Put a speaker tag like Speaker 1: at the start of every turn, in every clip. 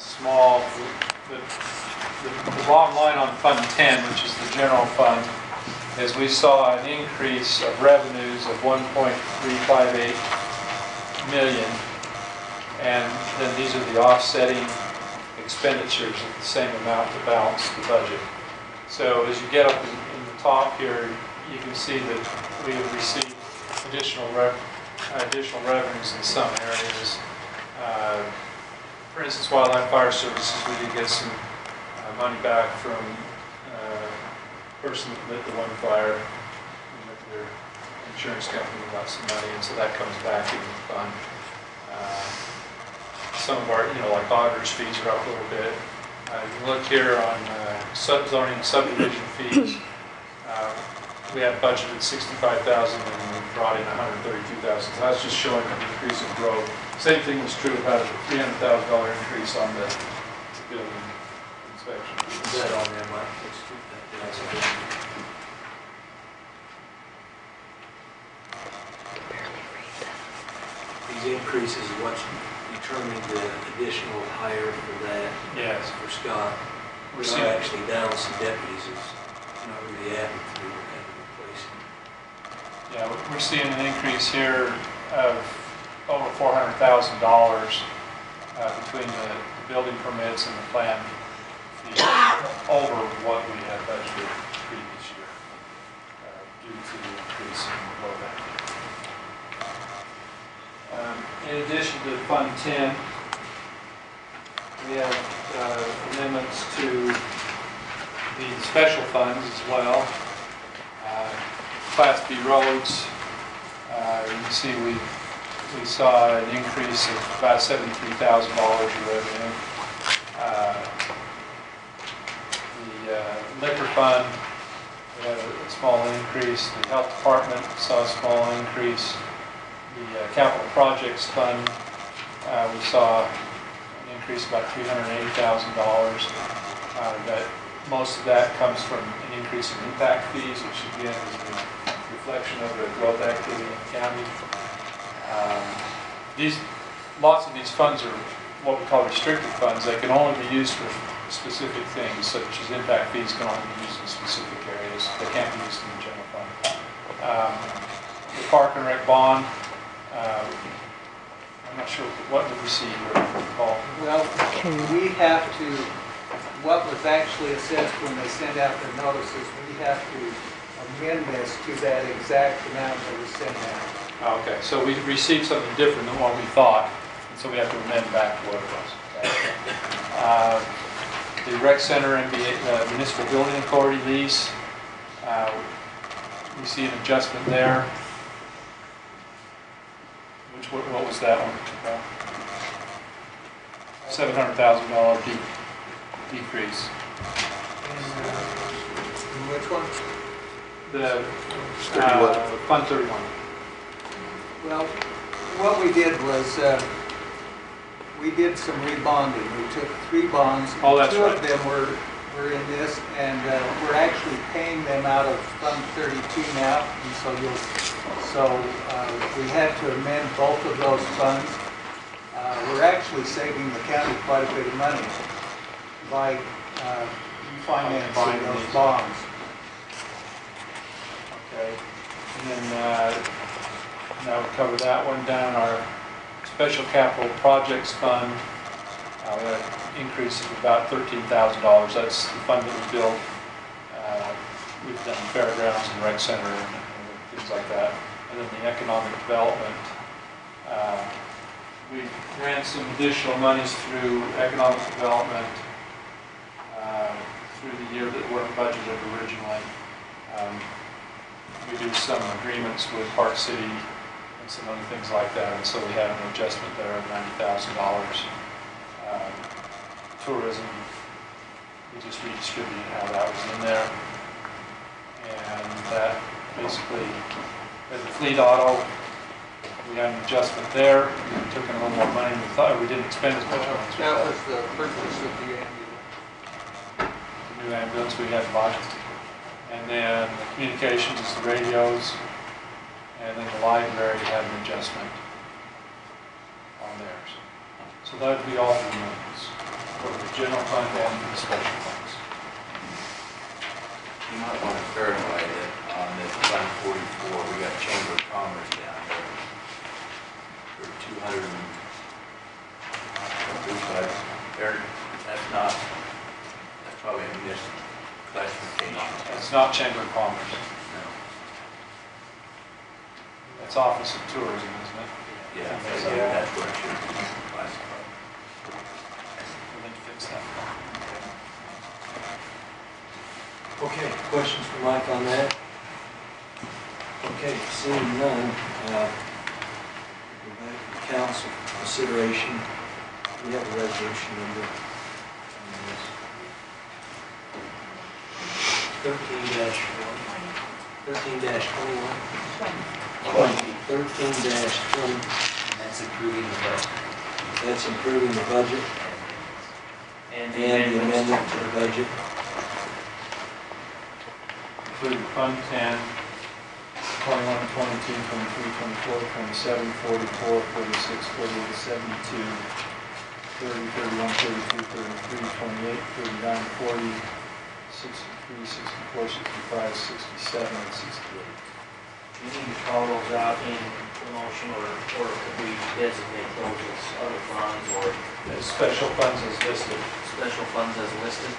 Speaker 1: small, the bottom line on Fund 10, which is the general fund, is we saw an increase of revenues of 1.358 million, and then these are the offsetting expenditures of the same amount to balance the budget. So as you get up in the top here, you can see that we have received additional revenues in some areas. For instance, Wildlife Fire Services, we did get some money back from a person that lit the one fire. Their insurance company got some money, and so that comes back in the fund. Some of our, like auditors' fees are up a little bit. You can look here on zoning and subdivision fees. We had budgeted $65,000 and we brought in $132,000. So that's just showing an increase in growth. Same thing was true about a $300,000 increase on the building inspection.
Speaker 2: Is that on there, Mike? That's these increases, what's determining the additional hire for that?
Speaker 1: Yes.
Speaker 2: For Scott. We're not actually down some deputies. It's not really adding through and replacing.
Speaker 1: Yeah, we're seeing an increase here of over $400,000 between the building permits and the plan fee over what we had budgeted the previous year due to the increase in low bank. In addition to Fund 10, we have amendments to the special funds as well. Class B roads, you can see we saw an increase of about $73,000 in revenue. The liquor fund, we had a small increase. The health department saw a small increase. The capital projects fund, we saw an increase of about $380,000. But most of that comes from an increase in impact fees, which again is a reflection of the growth activity in the county. Lots of these funds are what we call restricted funds. They can only be used for specific things, such as impact fees can only be used in specific areas. They can't be used in the general fund. The Park and Rec bond, I'm not sure, what did we see here, Paul?
Speaker 3: Well, we have to, what was actually assessed when they send out their notices, we have to amend this to that exact amount that was sent out.
Speaker 1: Okay, so we received something different than what we thought, and so we have to amend back to what it was. The Rec Center MBA, Municipal Building Authority lease, we see an adjustment there. What was that one? $700,000 decrease.
Speaker 3: And which one?
Speaker 1: The Fund 31.
Speaker 3: Well, what we did was we did some rebonding. We took 3 bonds.
Speaker 1: Oh, that's
Speaker 3: Two
Speaker 1: right.
Speaker 3: of them were in this, and we're actually paying them out of Fund 32 now. And so we had to amend both of those funds. We're actually saving the county quite a bit of money by refinancing those bonds.
Speaker 1: Okay, and then now we cover that one down. Our Special Capital Projects Fund, we had an increase of about $13,000. That's the fund that we built. We've done fairgrounds and rec center and things like that. And then the economic development, we ran some additional monies through economic development through the year that weren't budgeted originally. We do some agreements with Park City and some other things like that, and so we had an adjustment there of $90,000. Tourism, we just redistributed how that was in there, and that basically, as a fleet auto, we had an adjustment there. We took in a little more money than we thought. We didn't spend as much money.
Speaker 3: That was the purchase of the ambulance.
Speaker 1: The new ambulance we had to buy. And then the communications is the radios. And then the library had an adjustment on theirs. So that would be all the amendments. general fund and the special funds.
Speaker 4: You might want to clarify that on this Fund 44, we got Chamber of Commerce down there for 235. That's probably a misclassification.
Speaker 1: It's not Chamber of Commerce.
Speaker 4: No.
Speaker 1: It's Office of Tourism, isn't it?
Speaker 4: Yeah, that's where it should be classified.
Speaker 1: We'll need to fix that.
Speaker 2: Okay, questions for Mike on that? Okay, seeing none, go back to council consideration. We have a resolution number on this. 13-1. 13-21. 13-20.
Speaker 5: That's improving the budget.
Speaker 2: That's improving the budget
Speaker 5: And
Speaker 2: and the amendment to the budget.
Speaker 1: Including Fund 10, 21, 22, 23, 24, 27, 44, 46, 48, 72, 30, 31, 32, 33, 28, 39, 40, 63, 64, 65, 67, and 68.
Speaker 5: we need to call those out in the motion, or could we designate those as other funds or
Speaker 1: The special funds is listed.
Speaker 5: special funds as listed?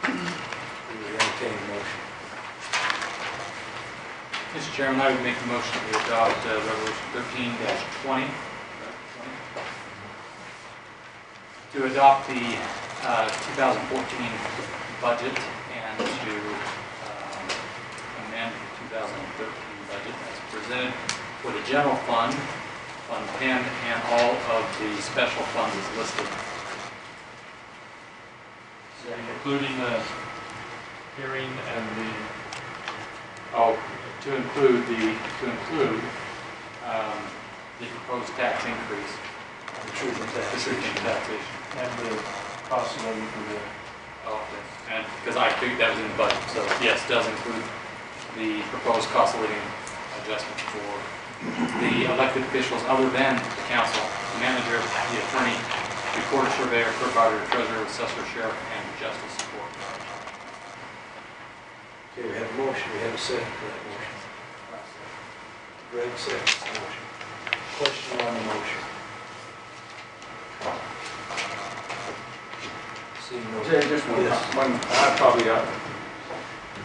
Speaker 2: We would entertain a motion.
Speaker 6: Mr. Chairman, I would make the motion that we adopt Resolution 13-20 to adopt the 2014 budget and to amend the 2013 budget as presented for the general fund, Fund 10, and all of the special funds as listed.
Speaker 1: Including the hearing and the,
Speaker 6: To include the proposed tax increase.
Speaker 2: The truth and
Speaker 6: The truth in taxation.
Speaker 1: and the cost of living for the,
Speaker 6: Okay. And, because I figured that was in the budget, so yes, does include the proposed cost of living adjustment for the elected officials other than the council, the manager, the attorney, recorder, surveyor, clerk, auditor, treasurer, assessor, sheriff, and justice support.
Speaker 2: Okay, we have a motion, we have a second for that motion. Greg seconds the motion. Question on the motion. Seeing no.
Speaker 7: Jay, just
Speaker 2: Yes.
Speaker 7: one, I probably got,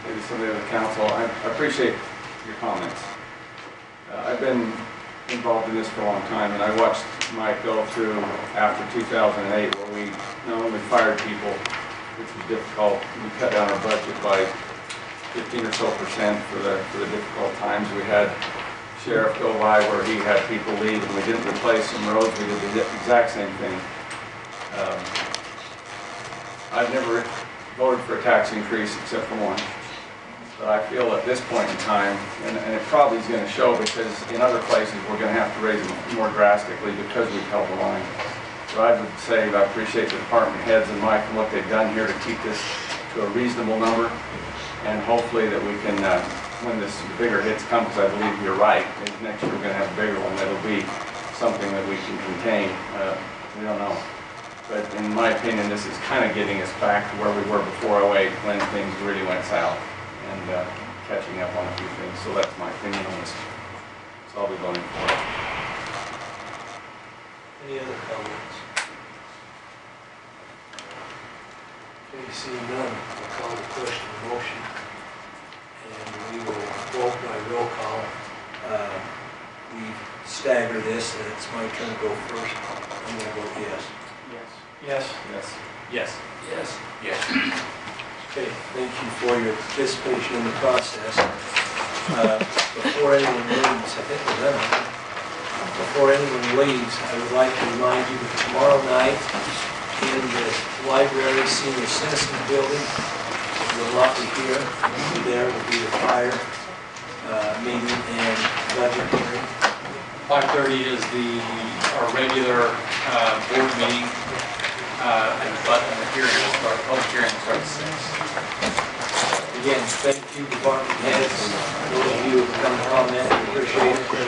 Speaker 7: maybe somebody on the council, I appreciate your comments. I've been involved in this for a long time, and I watched Mike go through after 2008, where we not only fired people, which was difficult, we cut down our budget by 15% or so for the difficult times. We had sheriff go by where he had people leave, and we didn't replace some roads, we did the exact same thing. I've never voted for a tax increase except for one. But I feel at this point in time, and it probably is going to show because in other places we're going to have to raise them more drastically because we've held the line. So I would say I appreciate the department heads and Mike and what they've done here to keep this to a reasonable number. And hopefully that we can, when this bigger hits come, because I believe you're right, next year we're going to have a bigger one, that'll be something that we can contain. We don't know. But in my opinion, this is kind of getting us back to where we were before 2008 when things really went south and catching up on a few things. So that's my opinion on this. So I'll be voting for it.
Speaker 2: Any other comments? Okay, seeing none, I'll call the question of motion. And we will vote by roll call. We stagger this, and it's my turn to go first. I'm going to vote yes.
Speaker 1: yes,
Speaker 7: Yes.
Speaker 6: Yes.
Speaker 2: Yes.
Speaker 4: Yes.
Speaker 2: Okay, thank you for your participation in the process. Before anyone leaves, I think we're done. Before anyone leaves, I would like to remind you that tomorrow night in the library senior citizen building, you will not be here. There will be the fire meeting and budget hearing.
Speaker 6: 5:30 is our regular board meeting, and the hearing will start, public hearing will start at 6.
Speaker 2: Again, thank you, department heads, those of you who come to comment, we appreciate it.